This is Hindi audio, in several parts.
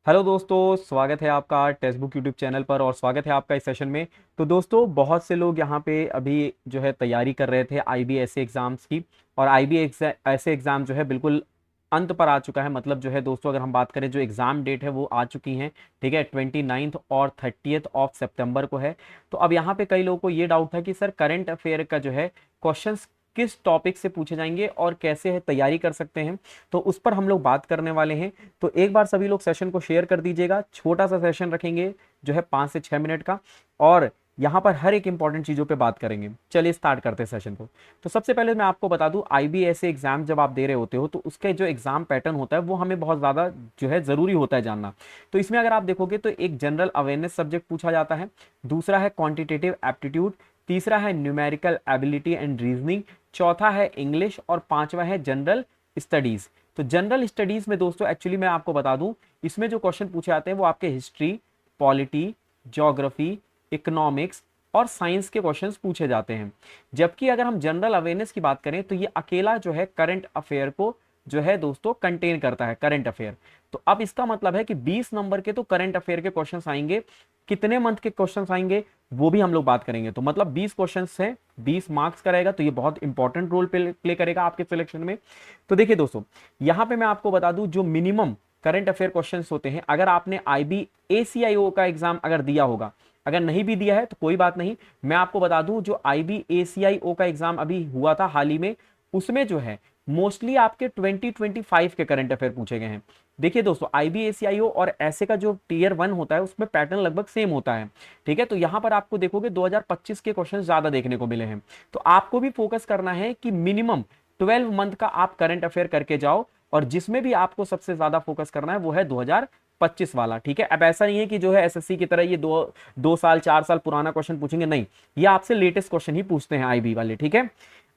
हेलो दोस्तों, स्वागत है आपका टेक्स्ट बुक यूट्यूब चैनल पर और स्वागत है आपका इस सेशन में। तो दोस्तों, बहुत से लोग यहाँ पे अभी जो है तैयारी कर रहे थे आईबीएससी एग्जाम्स की। और आईबीएससी एग्जाम जो है बिल्कुल अंत पर आ चुका है। मतलब जो है दोस्तों, अगर हम बात करें जो एग्जाम डेट है वो आ चुकी हैं। ठीक है, 29 और 30 सितंबर को है। तो अब यहाँ पे कई लोगों को ये डाउट था कि सर करंट अफेयर का जो है क्वेश्चन किस टॉपिक से पूछे जाएंगे और कैसे है तैयारी कर सकते हैं। तो उस पर हम लोग बात करने वाले हैं। तो एक बार सभी लोग सेशन को शेयर कर दीजिएगा। छोटा सा सेशन रखेंगे जो है 5 से 6 मिनट का। और यहाँ पर हर एक इंपॉर्टेंट चीजों पे बात करेंगे। चलिए स्टार्ट करते हैं सेशन को। तो सबसे पहले मैं आपको बता दूं, आईबीएससी एग्जाम जब आप दे रहे होते हो तो उसके जो एग्जाम पैटर्न होता है वो हमें बहुत ज्यादा जो है जरूरी होता है जानना। तो इसमें अगर आप देखोगे तो एक जनरल अवेयरनेस सब्जेक्ट पूछा जाता है, दूसरा है क्वांटिटेटिव एप्टीट्यूड, तीसरा है न्यूमेरिकल एबिलिटी एंड रीजनिंग, चौथा है इंग्लिश और पांचवा है जनरल स्टडीज। तो जनरल स्टडीज में दोस्तों एक्चुअली मैं आपको बता दूं, इसमें जो क्वेश्चन पूछे जाते हैं वो आपके हिस्ट्री, पॉलिटी, ज्योग्राफी, इकोनॉमिक्स और साइंस के क्वेश्चंस पूछे जाते हैं। जबकि अगर हम जनरल अवेयरनेस की बात करें तो ये अकेला जो है करंट अफेयर को जो है दोस्तों कंटेन करता है, करंट अफेयर। तो अब इसका मतलब है कि 20 नंबर के तो करंट अफेयर के क्वेश्चंस आएंगे। कितने मंथ के क्वेश्चंस आएंगे वो भी हम लोग बात करेंगे। तो मतलब 20 क्वेश्चंस हैं, 20 मार्क्स का रहेगा। तो ये बहुत इंपॉर्टेंट रोल प्ले करेगा आपके सिलेक्शन में। तो देखिए दोस्तों, यहां पे मैं आपको बता दूं जो मिनिमम करंट अफेयर क्वेश्चंस होते हैं, अगर आपने आईबी एसीआईओ का एग्जाम अगर दिया होगा, अगर नहीं भी दिया है तो कोई बात नहीं। मैं आपको बता दूं जो आईबी एसीआईओ का एग्जाम अभी हुआ था हाल ही में, उसमें जो है मोस्टली आपके 2025 के करंट अफेयर पूछे गए हैं। देखिए दोस्तों, आईबीएसईआईओ और ऐसे का जो टीयर 1 होता है उसमें पैटर्न लगभग सेम होता है। ठीक है, तो यहां पर आपको देखोगे 2025 के क्वेश्चन ज्यादा देखने को मिले हैं। तो आपको भी फोकस करना है कि मिनिमम 12 मंथ का आप करंट अफेयर करके जाओ। और जिसमें भी आपको सबसे ज्यादा फोकस करना है वो है 2025 वाला। ठीक है, अब ऐसा नहीं है कि जो है एसएससी की तरह ये दो दो साल 4 साल पुराना क्वेश्चन पूछेंगे, नहीं, ये आपसे लेटेस्ट क्वेश्चन ही पूछते हैं आईबी वाले। ठीक है,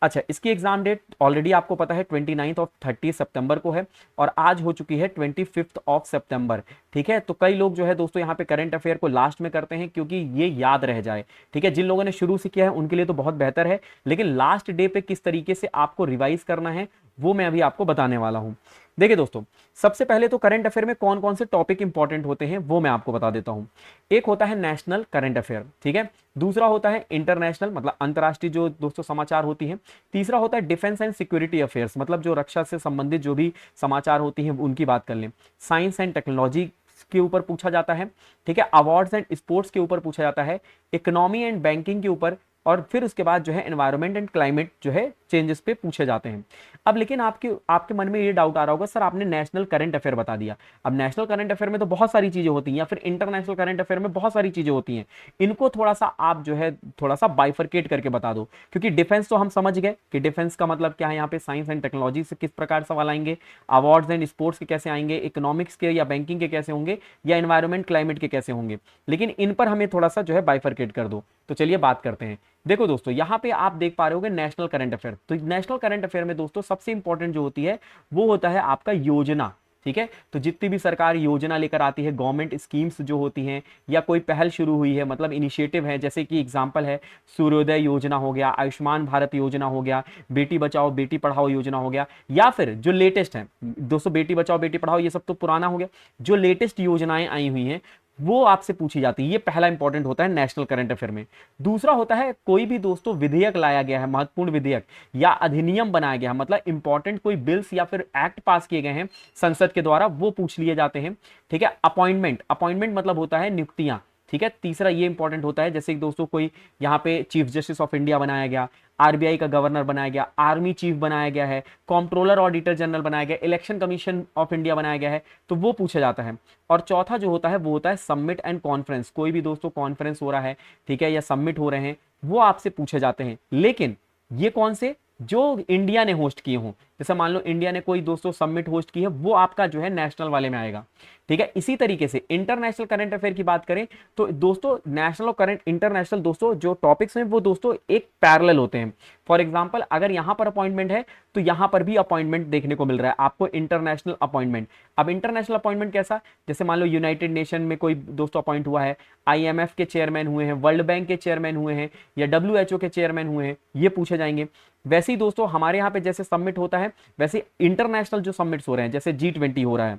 अच्छा, इसकी एग्जाम डेट ऑलरेडी आपको पता है 29 और 30 सितंबर को है और आज हो चुकी है 25 सितंबर। ठीक है, तो कई लोग जो है दोस्तों यहाँ पे करंट अफेयर को लास्ट में करते हैं क्योंकि ये याद रह जाए। ठीक है, जिन लोगों ने शुरू से किया है उनके लिए तो बहुत बेहतर है, लेकिन लास्ट डे पे किस तरीके से आपको रिवाइज करना है वो मैं अभी आपको बताने वाला हूं। देखिए दोस्तों, सबसे पहले तो करंट अफेयर में कौन कौन से टॉपिक इंपॉर्टेंट होते हैं वो मैं आपको बता देता हूं। एक होता है नेशनल करंट अफेयर, ठीक है। दूसरा होता है इंटरनेशनल, मतलब अंतरराष्ट्रीय जो दोस्तों समाचार होती है। तीसरा होता है डिफेंस एंड सिक्योरिटी अफेयर्स, मतलब जो रक्षा से संबंधित जो भी समाचार होती हैं उनकी बात कर लें। साइंस एंड टेक्नोलॉजी के ऊपर पूछा जाता है। ठीक है, अवार्ड्स एंड स्पोर्ट्स के ऊपर पूछा जाता है। इकोनॉमी एंड बैंकिंग के ऊपर। और फिर उसके बाद जो है एनवायरमेंट एंड क्लाइमेट जो है चेंजेस पे पूछे जाते हैं। अब लेकिन आपके आपके मन में ये डाउट आ रहा होगा, सर आपने नेशनल करंट अफेयर बता दिया। अब नेशनल करंट अफेयर में तो बहुत सारी चीजें होती हैं, या फिर इंटरनेशनल करंट अफेयर में बहुत सारी चीजें होती हैं। इनको थोड़ा सा आप जो है थोड़ा सा बाइफरकेट करके बता दो। क्योंकि डिफेंस तो हम समझ गए कि डिफेंस का मतलब क्या है, यहाँ पे साइंस एंड टेक्नोलॉजी से किस प्रकार सवाल आएंगे, अवार्ड्स एंड स्पोर्ट्स के कैसे आएंगे, इकोनॉमिक्स के या बैंकिंग के कैसे होंगे, या एनवायरमेंट क्लाइमेट के कैसे होंगे। लेकिन इन पर हमें थोड़ा सा जो है बाइफरकेट कर दो। तो चलिए बात करते हैं। देखो दोस्तों, यहां पे आप देख पा रहे होगे नेशनल करंट अफेयर। तो नेशनल करंट अफेयर में दोस्तों सबसे इंपॉर्टेंट जो होती है वो होता है आपका योजना। ठीक है, तो जितनी भी सरकार योजना लेकर आती है, गवर्नमेंट स्कीम्स जो होती हैं, या कोई पहल शुरू हुई है, मतलब इनिशिएटिव है, जैसे कि एग्जांपल है सूर्योदय योजना हो गया, आयुष्मान भारत योजना हो गया, बेटी बचाओ बेटी पढ़ाओ योजना हो गया, या फिर जो लेटेस्ट है दोस्तों, बेटी बचाओ बेटी पढ़ाओ ये सब तो पुराना हो गया। जो लेटेस्ट योजनाएं आई हुई हैं वो आपसे पूछी जाती है। ये पहला इंपॉर्टेंट होता है नेशनल करंट अफेयर में। दूसरा होता है कोई भी दोस्तों विधेयक लाया गया है, महत्वपूर्ण विधेयक या अधिनियम बनाया गया है, मतलब इंपॉर्टेंट कोई बिल्स या फिर एक्ट पास किए गए हैं संसद के द्वारा, वो पूछ लिए जाते हैं। ठीक है, अपॉइंटमेंट, अपॉइंटमेंट मतलब होता है नियुक्तियां। ठीक है, तीसरा ये इंपॉर्टेंट होता है, जैसे दोस्तों कोई यहाँ पे चीफ जस्टिस ऑफ इंडिया बनाया गया, आरबीआई का गवर्नर बनाया गया, आर्मी चीफ बनाया गया है, कंट्रोलर ऑडिटर जनरल बनाया गया, इलेक्शन कमीशन ऑफ इंडिया बनाया गया है, तो वो पूछा जाता है। और चौथा जो होता है वो होता है सबमिट एंड कॉन्फ्रेंस, कोई भी दोस्तों कॉन्फ्रेंस हो रहा है, ठीक है, या सबमिट हो रहे हैं, वो आपसे पूछे जाते हैं। लेकिन ये कौन से, जो इंडिया ने होस्ट किए हों, जैसे मान लो इंडिया ने कोई दोस्तों सबमिट होस्ट की है, वो आपका जो है नेशनल वाले में आएगा। ठीक है, इसी तरीके से इंटरनेशनल करंट अफेयर की बात करें तो दोस्तों नेशनल और करंट इंटरनेशनल दोस्तों जो टॉपिक्स हैं वो दोस्तों एक पैरेलल होते हैं। फॉर एग्जांपल अगर यहां पर अपॉइंटमेंट है तो यहां पर भी अपॉइंटमेंट देखने को मिल रहा है आपको, इंटरनेशनल अपॉइंटमेंट। अब इंटरनेशनल अपॉइंटमेंट कैसा, जैसे मान लो यूनाइटेड नेशन में कोई दोस्तों अपॉइंट हुआ है, आईएमएफ के चेयरमैन हुए हैं, वर्ल्ड बैंक के चेयरमैन हुए हैं, या डब्ल्यूएचओ के चेयरमैन हुए हैं, ये पूछे जाएंगे। वैसे ही दोस्तों हमारे यहाँ पे जैसे सबमिट होता है, वैसे इंटरनेशनल जो सबमिट्स हो रहे हैं, जैसे G20 हो रहा है,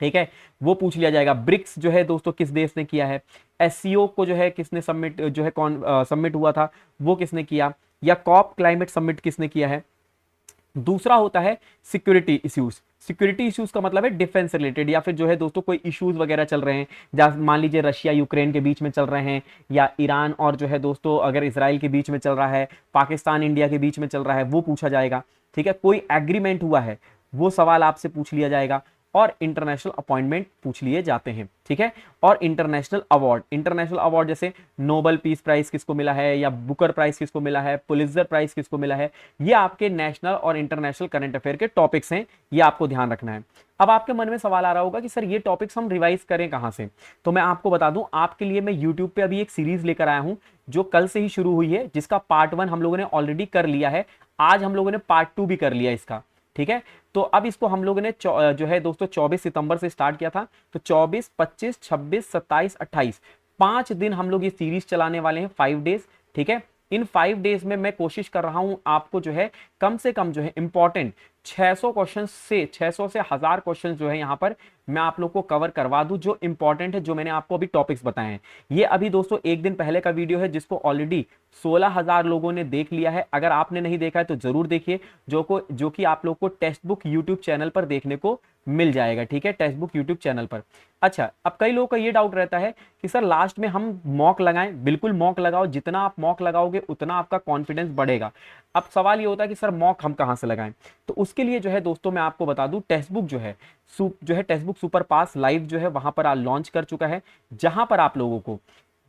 ठीक है, वो पूछ लिया जाएगा। ब्रिक्स जो है दोस्तों किस देश ने किया है, एससीओ को जो है किसने सबमिट जो है कौन सबमिट हुआ था, वो किसने किया, या कॉप क्लाइमेट सबमिट किसने किया है। दूसरा होता है सिक्योरिटी इश्यूज। सिक्योरिटी इश्यूज का मतलब है डिफेंस रिलेटेड, या फिर जो है दोस्तों कोई इश्यूज वगैरह चल रहे हैं, जैसे मान लीजिए रशिया यूक्रेन के बीच में चल रहे हैं, या ईरान और जो है दोस्तों अगर इसराइल के बीच में चल रहा है, पाकिस्तान इंडिया के बीच में चल रहा है, वो पूछा जाएगा। ठीक है, कोई एग्रीमेंट हुआ है, वो सवाल आपसे पूछ लिया जाएगा। और इंटरनेशनल अपॉइंटमेंट पूछ लिए जाते हैं। ठीक है, और इंटरनेशनल अवार्ड जैसे नोबेल पीस प्राइज किसको मिला है, या बुकर प्राइज किसको मिला है, पुलित्जर प्राइज किसको मिला है, ये आपके नेशनल और इंटरनेशनल करंट अफेयर के टॉपिक्स हैं, ये आपको ध्यान रखना है। अब आपके मन में सवाल आ रहा होगा कि सर ये टॉपिक्स हम रिवाइज करें कहां से, तो मैं आपको बता दूं, आपके लिए मैं यूट्यूब पे अभी एक सीरीज लेकर आया हूं जो कल से ही शुरू हुई है, जिसका पार्ट 1 हम लोगों ने ऑलरेडी कर लिया है। आज हम लोगों ने पार्ट 2 भी कर लिया इसका। ठीक है, तो अब इसको हम लोगों ने जो है दोस्तों 24 सितंबर से स्टार्ट किया था, तो 24, 25, 26, 27, 28 5 दिन हम लोग ये सीरीज चलाने वाले हैं, 5 डेज। ठीक है, इन 5 डेज में मैं कोशिश कर रहा हूं आपको जो है कम से कम जो है इंपॉर्टेंट 600 से 1000 क्वेश्चन जो है यहां पर मैं आप लोग को कवर करवा दूं, जो इंपॉर्टेंट है, जो मैंने आपको अभी टॉपिक्स बताए हैं। ये अभी दोस्तों एक दिन पहले का वीडियो है, जिसको ऑलरेडी 16,000 लोगों ने देख लिया है। अगर आपने नहीं देखा है तो जरूर देखिए, जो कि आप लोग को टेक्स्ट बुक यूट्यूब चैनल पर देखने को मिल जाएगा। ठीक है, टेक्स्ट बुक यूट्यूब चैनल पर। अच्छा, अब कई लोगों का ये डाउट रहता है कि सर लास्ट में हम मॉक लगाएं। बिल्कुल मॉक लगाओ, जितना आप मॉक लगाओगे उतना आपका कॉन्फिडेंस बढ़ेगा। अब सवाल ये होता है कि सर मॉक हम कहां से लगाएं, तो उसके लिए जो है दोस्तों मैं आपको बता दूं, टेक्स्ट बुक जो है टेक्स्ट बुक सुपर पास लाइव जो है वहां पर लॉन्च कर चुका है, जहां पर आप लोगों को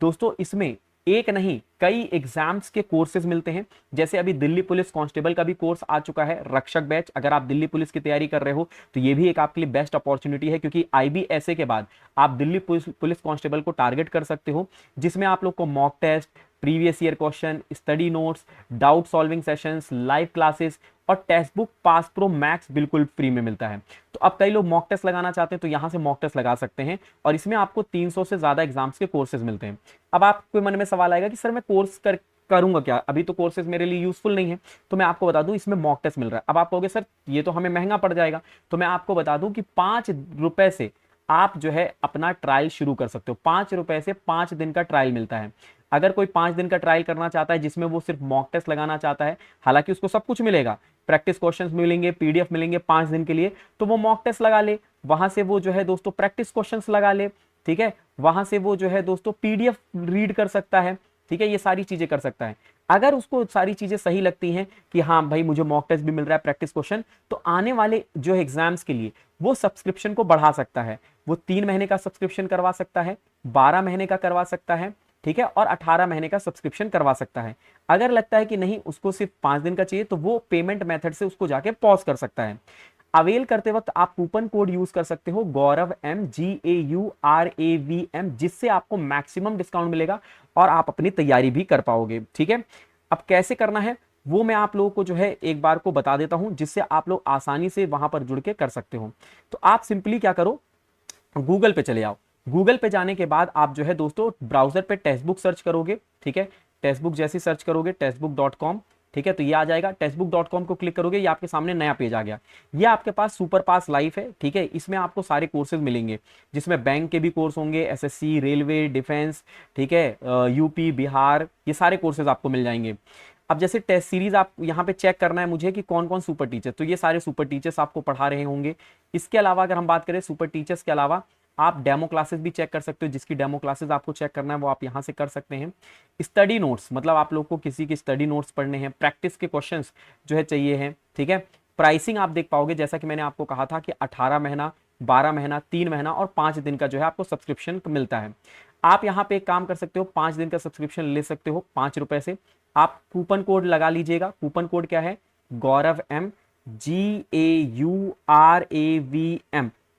दोस्तों इसमें एक नहीं कई एग्जाम्स के कोर्सेज मिलते हैं। जैसे अभी दिल्ली पुलिस कांस्टेबल का भी कोर्स आ चुका है, रक्षक बैच। अगर आप दिल्ली पुलिस की तैयारी कर रहे हो तो ये भी एक आपके लिए बेस्ट अपॉर्चुनिटी है, क्योंकि आईबीएसए के बाद आप दिल्ली पुलिस कांस्टेबल को टारगेट कर सकते हो, जिसमें आप लोग को mock test, previous year question, study notes, doubt solving sessions, live classes और text book pass pro max बिल्कुल फ्री में मिलता है। तो अब कई लोग मॉक टेस्ट लगाना चाहते हैं तो यहां से मॉक टेस्ट लगा सकते हैं, और इसमें आपको 300 से ज्यादा एग्जाम्स के कोर्सेज मिलते हैं। अब आपके मन में सवाल आएगा कि सर मैं करूंगा क्या, अभी तो कोर्सेज मेरे लिए यूजफुल नहीं है। तो मैं आपको बता दूं, इसमें मॉक टेस्ट मिल रहा है। अब आप कहोगे सर ये तो हमें महंगा पड़ जाएगा, तो मैं आपको बता दूं कि 5 रुपए से आप जो है अपना ट्रायल शुरू कर सकते हो। 5 रुपए से 5 दिन का ट्रायल मिलता है। अगर कोई 5 दिन का ट्रायल करना चाहता है, जिसमें वो सिर्फ मॉक टेस्ट लगाना चाहता है, हालांकि उसको सब कुछ मिलेगा, प्रैक्टिस क्वेश्चंस मिलेंगे, पीडीएफ मिलेंगे 5 दिन के लिए, तो वो मॉक टेस्ट लगा ले, वहां से वो जो है दोस्तों प्रैक्टिस क्वेश्चंस लगा ले। ठीक है, वहां से वो जो है दोस्तों पीडीएफ रीड कर सकता है। ठीक है, ये सारी चीजें कर सकता है। अगर उसको सारी चीजें सही लगती हैं कि हाँ भाई मुझे मॉक टेस्ट भी मिल रहा है, प्रैक्टिस क्वेश्चन, तो आने वाले जो एग्जाम्स के लिए वो सब्सक्रिप्शन को बढ़ा सकता है। वो 3 महीने का सब्सक्रिप्शन करवा सकता है, 12 महीने का करवा सकता है, ठीक है, और 18 महीने का सब्सक्रिप्शन करवा सकता है। अगर लगता है कि नहीं उसको सिर्फ 5 दिन का चाहिए, तो वो पेमेंट मेथड से उसको जाके पॉज कर सकता है। अवेल करते वक्त आप कूपन कोड यूज कर सकते हो गौरव एम, GAURAVM, जिससे आपको मैक्सिमम डिस्काउंट मिलेगा और आप अपनी तैयारी भी कर पाओगे। ठीक है, अब कैसे करना है वो मैं आप लोगों को जो है एक बार को बता देता हूं, जिससे आप लोग आसानी से वहां पर जुड़ के कर सकते हो। तो आप सिंपली क्या करो, गूगल पे चले आओ। गूगल पे जाने के बाद आप जो है दोस्तों ब्राउजर पे टेक्स्ट बुक सर्च करोगे। ठीक है, टेक्स्ट बुक जैसे सर्च करोगे textbook.com, ठीक है, तो ये आ जाएगा। textbook.com को क्लिक करोगे, ये आपके सामने नया पेज आ गया। ये आपके पास सुपर पास लाइफ है। ठीक है, इसमें आपको सारे कोर्सेज मिलेंगे, जिसमें बैंक के भी कोर्स होंगे, एसएससी, रेलवे, डिफेंस, ठीक है, यूपी, बिहार, ये सारे कोर्सेज आपको मिल जाएंगे। अब जैसे टेस्ट सीरीज आप यहाँ पे चेक करना है मुझे कि कौन कौन सुपर टीचर, तो ये सारे सुपर टीचर्स आपको पढ़ा रहे होंगे। इसके अलावा अगर हम बात करें सुपर टीचर्स के अलावा, आप डेमो क्लासेस भी चेक कर सकते हो। जिसकी डेमो क्लासेस आपको चेक करना है वो आप यहाँ से कर सकते हैं। स्टडी नोट्स, मतलब आप लोग को किसी की स्टडी नोट्स पढ़ने हैं, प्रैक्टिस के क्वेश्चंस जो है चाहिए हैं। ठीक है, प्राइसिंग आप देख पाओगे, जैसा कि मैंने आपको कहा था कि 18 महीना, 12 महीना, 3 महीना और 5 दिन का जो है आपको सब्सक्रिप्शन मिलता है। आप यहाँ पे एक काम कर सकते हो, 5 दिन का सब्सक्रिप्शन ले सकते हो 5 रुपए से। आप कूपन कोड लगा लीजिएगा। कूपन कोड क्या है, गौरव एम, GAURAVM।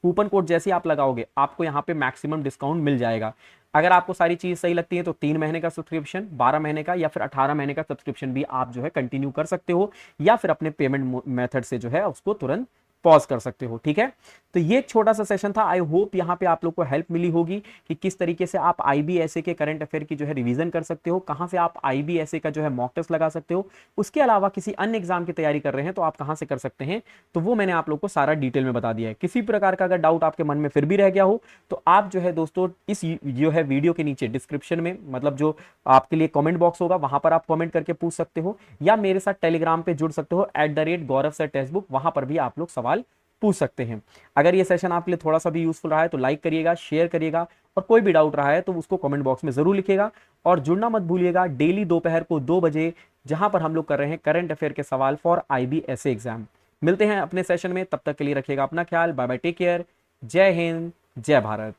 कूपन कोड जैसे आप लगाओगे आपको यहाँ पे मैक्सिमम डिस्काउंट मिल जाएगा। अगर आपको सारी चीज सही लगती है तो 3 महीने का सब्सक्रिप्शन, 12 महीने का या फिर 18 महीने का सब्सक्रिप्शन भी आप जो है कंटिन्यू कर सकते हो, या फिर अपने पेमेंट मेथड से जो है उसको तुरंत पॉज कर सकते हो। ठीक है, तो ये एक छोटा सा सेशन था। आई होप यहाँ पे आप लोग को हेल्प मिली होगी कि किस तरीके से आप आईबीएसए के करंट अफेयर की जो है रिवीजन कर सकते हो, कहाँ से आप आईबीएसए का जो है मॉक टेस्ट लगा सकते हो, उसके अलावा किसी अन्य एग्जाम की तैयारी कर रहे हैं तो आप कहाँ से कर सकते हैं, तो वो मैंने आप लोग को सारा डिटेल में बता दिया है। किसी प्रकार का अगर डाउट आपके मन में फिर भी रह गया हो तो आप जो है दोस्तों इस जो है वीडियो के नीचे डिस्क्रिप्शन में, मतलब जो आपके लिए कमेंट बॉक्स होगा वहां पर आप कमेंट करके पूछ सकते हो, या मेरे साथ टेलीग्राम पे जुड़ सकते हो @गौरव सर टेक्स्ट बुक, वहां पर भी आप लोग सवाल पूछ सकते हैं। अगर ये सेशन आपके लिए थोड़ा सा भी यूजफुल रहा है तो लाइक करिएगा, शेयर करिएगा, और कोई भी डाउट रहा है तो उसको कमेंट बॉक्स में जरूर लिखिएगा। और जुड़ना मत भूलिएगा डेली दोपहर को 2 बजे, जहां पर हम लोग कर रहे हैं करंट अफेयर के सवाल फॉर आईबीएसए एग्जाम। मिलते हैं अपने सेशन में, तब तक के लिए रखिएगा अपना ख्याल। बाय बाय, टेक केयर, जय हिंद, जय भारत।